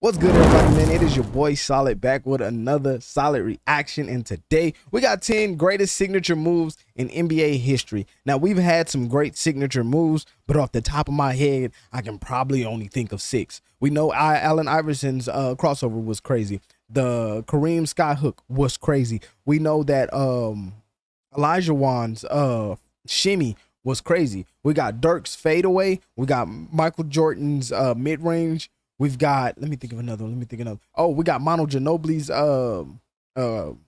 What's good, everybody, man? It is your boy Solid back with another solid reaction, and today we got 10 greatest signature moves in NBA history. Now, we've had some great signature moves, but off the top of my head, I can probably only think of 6. We know Allen Iverson's crossover was crazy. The Kareem skyhook was crazy. We know that Elijah Wan's shimmy was crazy. We got Dirk's fadeaway. We got Michael Jordan's mid-range. We've got, let me think of another one. Oh, we got Manu Ginobili's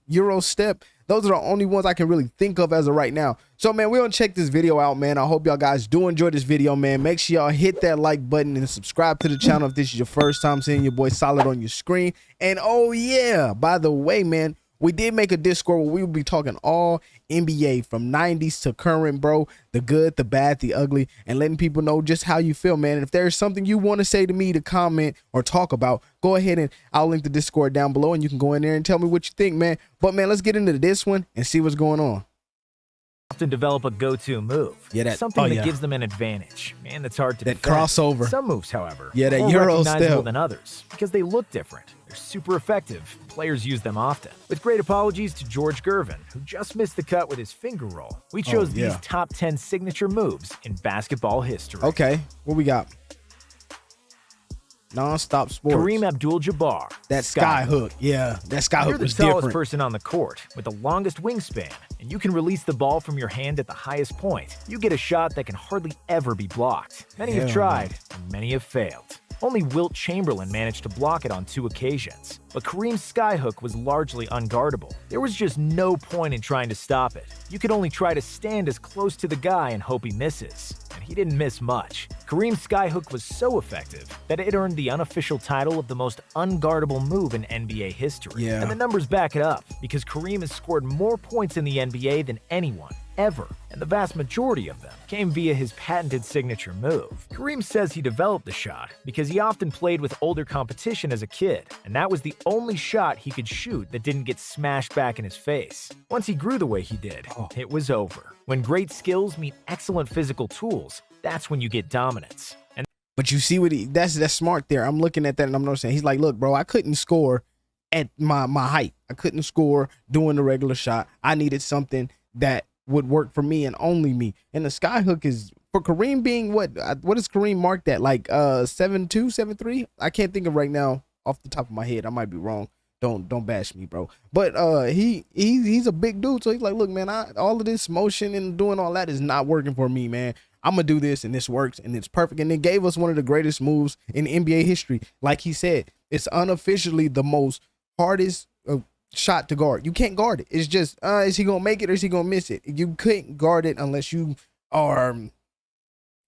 Euro step. Those are the only ones I can really think of as of right now. So, man, we're going to check this video out, man. I hope y'all guys do enjoy this video, man. Make sure y'all hit that like button and subscribe to the channel if this is your first time seeing your boy Solid on your screen. And, oh, yeah, by the way, man, we did make a Discord where we will be talking all NBA from 90s to current, bro. The good, the bad, the ugly, and letting people know just how you feel, man. And if there's something you want to say to me to comment or talk about, go ahead and I'll link the Discord down below and you can go in there and tell me what you think, man. But, man, let's get into this one and see what's going on. Often develop a go-to move. Yeah, something that gives them an advantage. Man, that's hard to defend. Crossover. Some moves, however, that more Euro recognizable step than others because they look different. They're super effective. Players use them often. With great apologies to George Gervin, who just missed the cut with his finger roll. We chose these top 10 signature moves in basketball history. Okay, what we got? Non-stop sports. Kareem Abdul-Jabbar. That sky hook. Yeah, that sky hook was different. You're the tallest person on the court with the longest wingspan, and you can release the ball from your hand at the highest point. You get a shot that can hardly ever be blocked. Many have tried, and many have failed. Only Wilt Chamberlain managed to block it on 2 occasions, but Kareem's skyhook was largely unguardable. There was just no point in trying to stop it. You could only try to stand as close to the guy and hope he misses. And he didn't miss much. Kareem's skyhook was so effective that it earned the unofficial title of the most unguardable move in NBA history. And the numbers back it up, because Kareem has scored more points in the NBA than anyone ever, and the vast majority of them came via his patented signature move. Kareem says he developed the shot because he often played with older competition as a kid, and that was the only shot he could shoot that didn't get smashed back in his face. Once he grew the way he did, it was over. When great skills meet excellent physical tools, that's when you get dominance. But you see what that's smart there. I'm looking at that and I'm noticing he's like, look, bro, I couldn't score at my height. I couldn't score doing the regular shot. I needed something that would work for me and only me. And the skyhook is for Kareem being what is Kareem marked at? Like 7'2", 7'3"? I can't think of right now off the top of my head. I might be wrong. Don't bash me, bro. But he's a big dude, so he's like, look, man, all of this motion and doing all that is not working for me, man. I'm gonna do this, and this works, and it's perfect. And it gave us one of the greatest moves in NBA history. Like he said, it's unofficially the most hardest shot to guard. You can't guard it. It's just is he gonna make it or is he gonna miss it? You couldn't guard it unless you are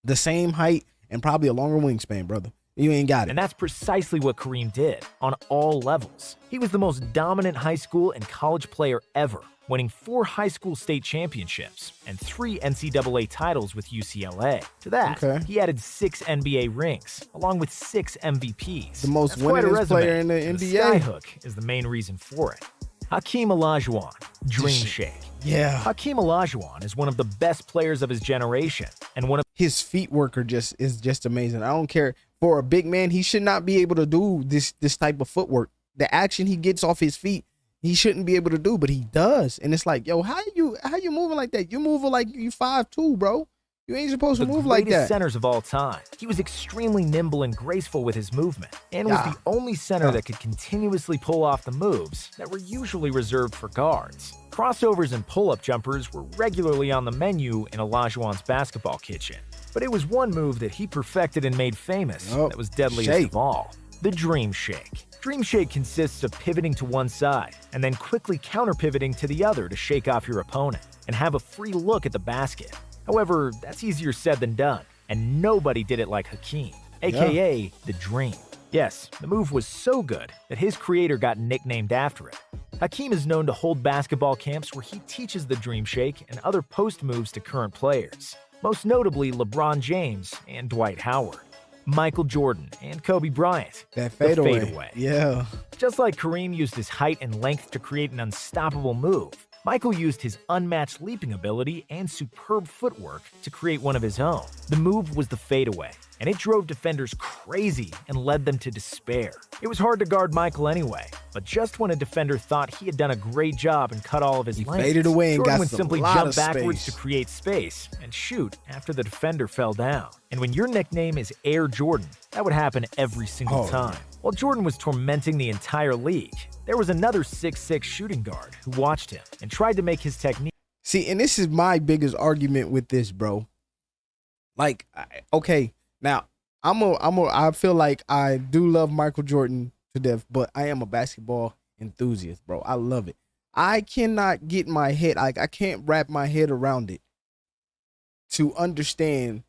the same height and probably a longer wingspan, brother. You ain't got it. And that's precisely what Kareem did on all levels. He was the most dominant high school and college player ever, winning 4 high school state championships and 3 NCAA titles with UCLA. To that, he added 6 NBA rings, along with 6 MVPs. The most winningest player in the NBA. The skyhook is the main reason for it. Hakeem Olajuwon, Dream Shake. Yeah. Hakeem Olajuwon is one of the best players of his generation, and one of his feet work is just amazing. I don't care. For a big man, he should not be able to do this type of footwork. The action he gets off his feet, he shouldn't be able to do, but he does. And it's like, yo, how you moving like that? You moving like you 5'2", bro. You ain't supposed to move like that. The greatest centers of all time. He was extremely nimble and graceful with his movement, and was the only center that could continuously pull off the moves that were usually reserved for guards. Crossovers and pull-up jumpers were regularly on the menu in Olajuwon's basketball kitchen, but it was one move that he perfected and made famous that was deadliest of all: the Dream Shake. Dream Shake consists of pivoting to one side and then quickly counter-pivoting to the other to shake off your opponent and have a free look at the basket. However, that's easier said than done, and nobody did it like Hakeem, aka the Dream. Yes, the move was so good that his creator got nicknamed after it. Hakeem is known to hold basketball camps where he teaches the Dream Shake and other post moves to current players, most notably LeBron James and Dwight Howard, Michael Jordan and Kobe Bryant. That fadeaway. Yeah. Just like Kareem used his height and length to create an unstoppable move, Michael used his unmatched leaping ability and superb footwork to create one of his own. The move was the fadeaway, and it drove defenders crazy and led them to despair. It was hard to guard Michael anyway, but just when a defender thought he had done a great job and cut all of his lanes, faded away and Jordan got would some simply lot jump of backwards space. to create space and shoot after the defender fell down. And when your nickname is Air Jordan, that would happen every single time. While Jordan was tormenting the entire league, there was another 6'6" shooting guard who watched him and tried to make his technique. See, and this is my biggest argument with this, bro. Like, okay, now I feel like I do love Michael Jordan to death, but I am a basketball enthusiast, bro. I love it. I cannot get my head, like, I can't wrap my head around it to understand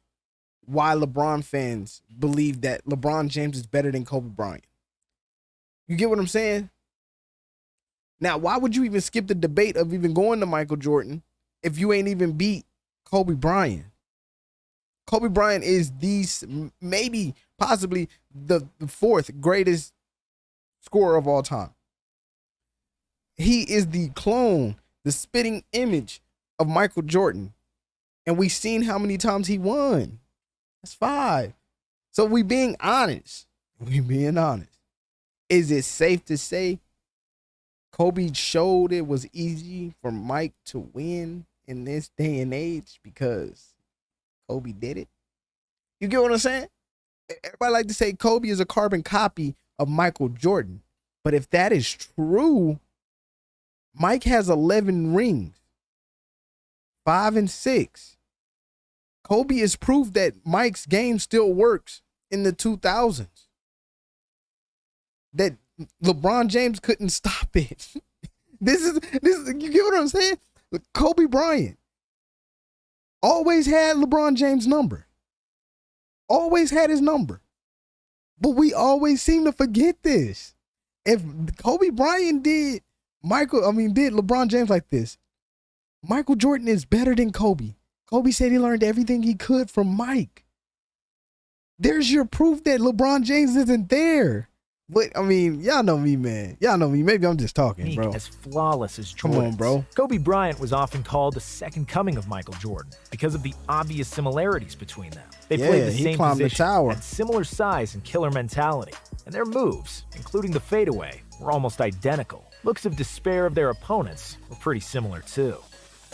why LeBron fans believe that LeBron James is better than Kobe Bryant. You get what I'm saying? Now, why would you even skip the debate of even going to Michael Jordan if you ain't even beat Kobe Bryant? Kobe Bryant is maybe possibly the fourth greatest scorer of all time. He is the clone, the spitting image of Michael Jordan. And we've seen how many times he won. That's 5. So we being honest. Is it safe to say Kobe showed it was easy for Mike to win in this day and age because Kobe did it? You get what I'm saying? Everybody like to say Kobe is a carbon copy of Michael Jordan. But if that is true, Mike has 11 rings, 5 and 6. Kobe is proof that Mike's game still works in the 2000s. That LeBron James couldn't stop it. This is you get what I'm saying? Kobe Bryant always had LeBron James' number. Always had his number. But we always seem to forget this. If Kobe Bryant did LeBron James like this, Michael Jordan is better than Kobe. Kobe said he learned everything he could from Mike. There's your proof that LeBron James isn't there. But, I mean, y'all know me, man. Y'all know me. Maybe I'm just talking, bro. As flawless as Jordan. Come on, bro. Kobe Bryant was often called the second coming of Michael Jordan because of the obvious similarities between them. They played the same position, had similar size and killer mentality, and their moves, including the fadeaway, were almost identical. Looks of despair of their opponents were pretty similar too.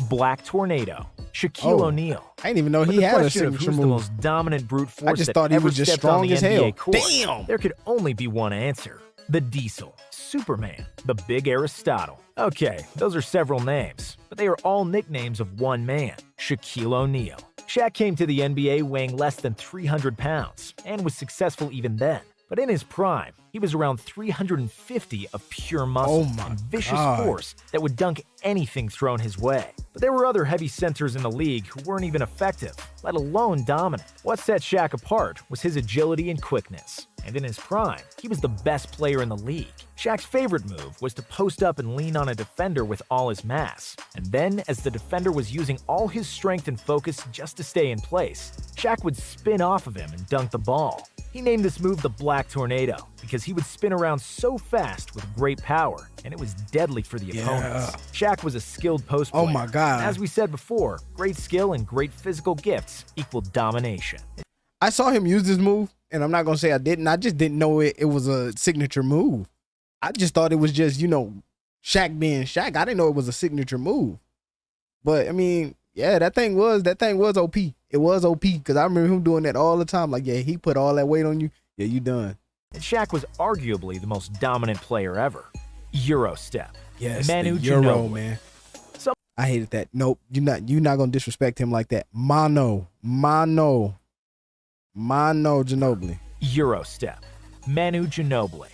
Black Tornado, Shaquille O'Neal. I didn't even know he had a signature who's move. the most dominant brute force I just that thought he ever was just stepped on strong the as NBA hell. court. Damn. There could only be one answer. The Diesel, Superman, the Big Aristotle. Okay, those are several names, but they are all nicknames of one man, Shaquille O'Neal. Shaq came to the NBA weighing less than 300 pounds and was successful even then. But in his prime, he was around 350 of pure muscle and vicious force that would dunk anything thrown his way. But there were other heavy centers in the league who weren't even effective, let alone dominant. What set Shaq apart was his agility and quickness. And in his prime, he was the best player in the league. Shaq's favorite move was to post up and lean on a defender with all his mass. And then, as the defender was using all his strength and focus just to stay in place, Shaq would spin off of him and dunk the ball. He named this move the Black Tornado because he would spin around so fast with great power, and it was deadly for the opponents. Shaq was a skilled post player. Oh my God. As we said before, great skill and great physical gifts equal domination. I saw him use this move, and I'm not going to say I didn't. I just didn't know it was a signature move. I just thought it was just, Shaq being Shaq. I didn't know it was a signature move. But, I mean, yeah, that thing was OP. It was OP because I remember him doing that all the time. Like, yeah, he put all that weight on you. Yeah, you done. And Shaq was arguably the most dominant player ever. Euro step. Yes, Manu the Euro, Ginobili. man. I hated that. Nope, you're not gonna disrespect him like that. Mano Ginobili. Euro step. Manu Ginobili.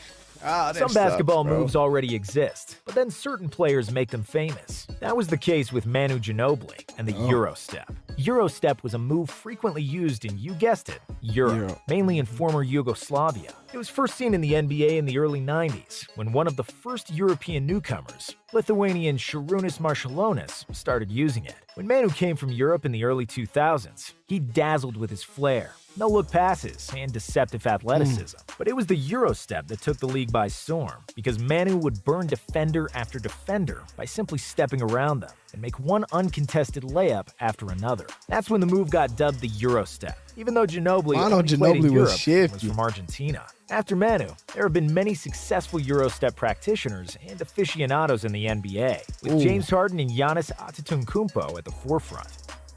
Some basketball moves already exist, but then certain players make them famous. That was the case with Manu Ginobili and the Euro step. Euro step was a move frequently used in, you guessed it, Europe, mainly in former Yugoslavia. It was first seen in the NBA in the early 90s, when one of the first European newcomers Lithuanian Šarūnas Marčiulionis started using it. When Manu came from Europe in the early 2000s, he dazzled with his flair, no-look passes, and deceptive athleticism. But it was the Eurostep that took the league by storm, because Manu would burn defender after defender by simply stepping around them and make one uncontested layup after another. That's when the move got dubbed the Eurostep, even though Ginobili only played in Europe and was from Argentina. After Manu, there have been many successful Eurostep practitioners and aficionados in the NBA, with James Harden and Giannis Antetokounmpo at the forefront.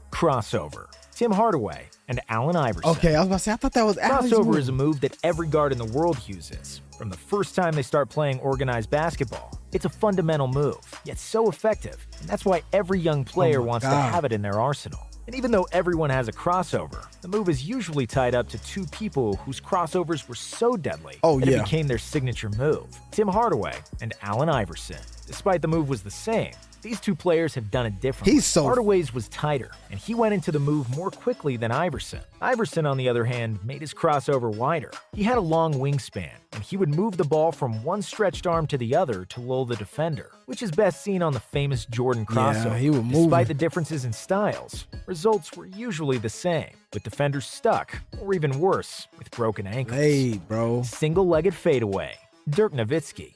Crossover. Tim Hardaway and Allen Iverson. Okay, I was about to say, I thought that was Crossover is a move that every guard in the world uses. From the first time they start playing organized basketball, it's a fundamental move, yet so effective, and that's why every young player wants to have it in their arsenal. And even though everyone has a crossover, the move is usually tied up to two people whose crossovers were so deadly that it became their signature move. Tim Hardaway and Allen Iverson. Despite the move was the same, these two players have done it differently. Hardaway's was tighter, and he went into the move more quickly than Iverson. Iverson, on the other hand, made his crossover wider. He had a long wingspan, and he would move the ball from one stretched arm to the other to lull the defender, which is best seen on the famous Jordan crossover. He would move. Despite the differences in styles, results were usually the same, with defenders stuck, or even worse, with broken ankles. Hey, bro. Single-legged fadeaway. Dirk Nowitzki.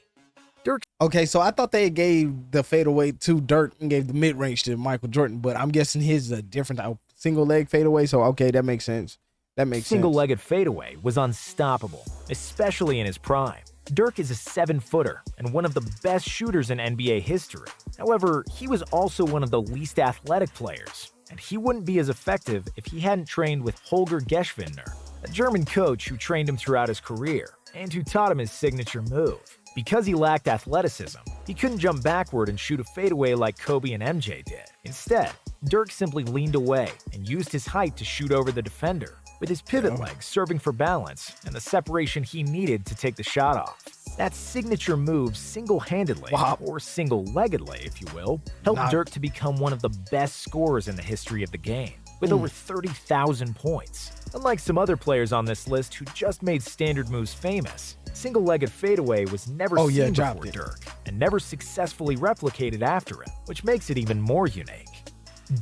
Okay, so I thought they gave the fadeaway to Dirk and gave the mid-range to Michael Jordan, but I'm guessing his is a different single-leg fadeaway, so okay, that makes sense. Single-legged fadeaway was unstoppable, especially in his prime. Dirk is a 7-footer and one of the best shooters in NBA history. However, he was also one of the least athletic players, and he wouldn't be as effective if he hadn't trained with Holger Geschwindner, a German coach who trained him throughout his career and who taught him his signature move. Because he lacked athleticism, he couldn't jump backward and shoot a fadeaway like Kobe and MJ did. Instead, Dirk simply leaned away and used his height to shoot over the defender, with his pivot legs serving for balance and the separation he needed to take the shot off. That signature move single-handedly, or single-leggedly if you will, helped Dirk to become one of the best scorers in the history of the game, with over 30,000 points. Unlike some other players on this list who just made standard moves famous, single-legged fadeaway was never seen before Dirk, and never successfully replicated after him, which makes it even more unique.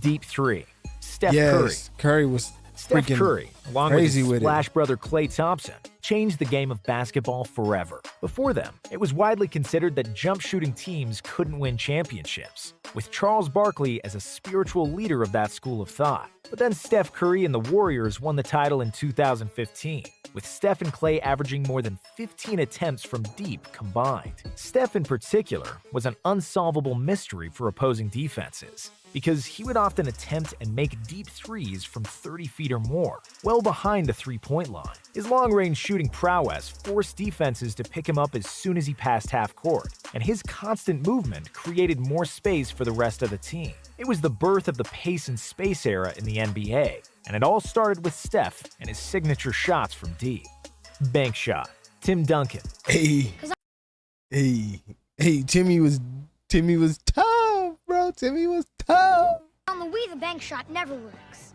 Deep three. Steph Curry. Curry was Steph Curry, along with his Splash brother Klay Thompson, changed the game of basketball forever. Before them, it was widely considered that jump shooting teams couldn't win championships, with Charles Barkley as a spiritual leader of that school of thought. But then Steph Curry and the Warriors won the title in 2015, with Steph and Klay averaging more than 15 attempts from deep combined. Steph in particular was an unsolvable mystery for opposing defenses, because he would often attempt and make deep threes from 30 feet or more, well behind the three-point line. His long-range shooting prowess forced defenses to pick him up as soon as he passed half court, and his constant movement created more space for the rest of the team. It was the birth of the pace and space era in the NBA, and it all started with Steph and his signature shots from deep. Bank shot. Tim Duncan. Hey, Timmy was tough, bro. Timmy was tough. On the Wii, the bank shot never works.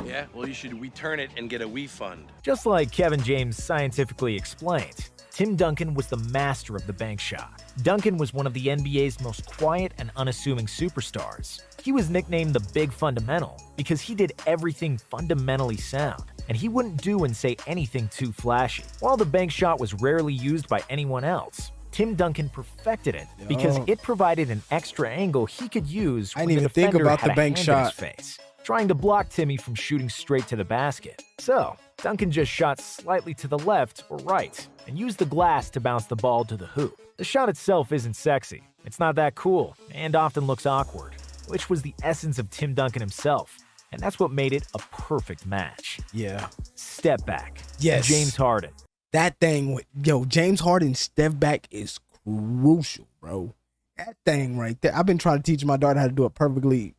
Yeah, well, you should return it and get a Wii fund. Just like Kevin James scientifically explained, Tim Duncan was the master of the bank shot. Duncan was one of the NBA's most quiet and unassuming superstars. He was nicknamed the Big Fundamental because he did everything fundamentally sound, and he wouldn't do and say anything too flashy. While the bank shot was rarely used by anyone else, Tim Duncan perfected it because it provided an extra angle he could use when the defender had a hand in his face, trying to block Timmy from shooting straight to the basket. So, Duncan just shot slightly to the left or right and used the glass to bounce the ball to the hoop. The shot itself isn't sexy, it's not that cool, and often looks awkward, which was the essence of Tim Duncan himself, and that's what made it a perfect match. Yeah. Step back. Yes. James Harden. That thing, James Harden's step back is crucial, bro. That thing right there. I've been trying to teach my daughter how to do it perfectly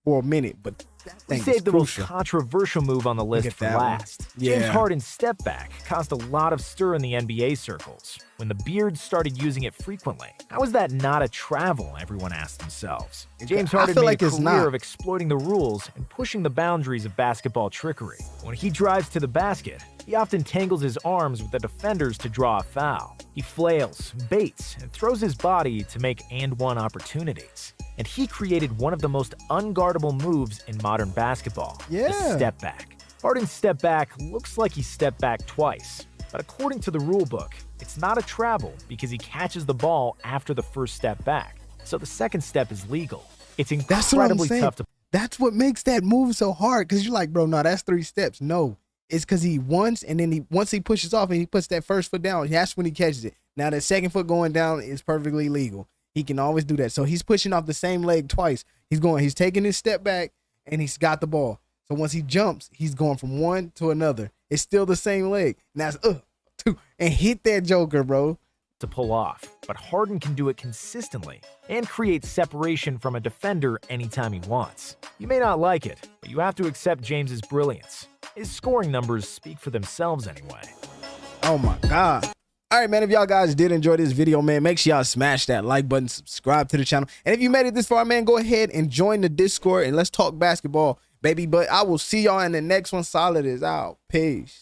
for a minute, but We thing is saved the most crucial. controversial move on the list at for that one. last. James Yeah. Harden's step back caused a lot of stir in the NBA circles when the Beards started using it frequently. How is that not a travel, everyone asked themselves. James I Harden feel made like a it's career not. of exploiting the rules and pushing the boundaries of basketball trickery. When he drives to the basket, he often tangles his arms with the defenders to draw a foul. He flails, baits, and throws his body to make and-one opportunities. And he created one of the most unguardable moves in modern basketball, Yeah. the step back. Harden's step back looks like he stepped back twice, but according to the rulebook, it's not a travel because he catches the ball after the first step back, so the second step is legal. It's That's what I'm incredibly saying. tough to That's what makes that move so hard, because you're like, bro, no, that's 3 steps. No, it's because he once, and then once he pushes off and he puts that first foot down, that's when he catches it. Now that second foot going down is perfectly legal. He can always do that. So he's pushing off the same leg twice. He's taking his step back and he's got the ball. So once he jumps, he's going from one to another. It's still the same leg. Now it's 2 and hit that joker, bro. pull off, but Harden can do it consistently and create separation from a defender anytime he wants. You may not like it, but you have to accept James's brilliance. His scoring numbers speak for themselves anyway. Oh my God. All right, man, if y'all guys did enjoy this video, man, make sure y'all smash that like button, subscribe to the channel. And if you made it this far, man, go ahead and join the Discord and let's talk basketball, baby. But I will see y'all in the next one. Solid is out. Peace.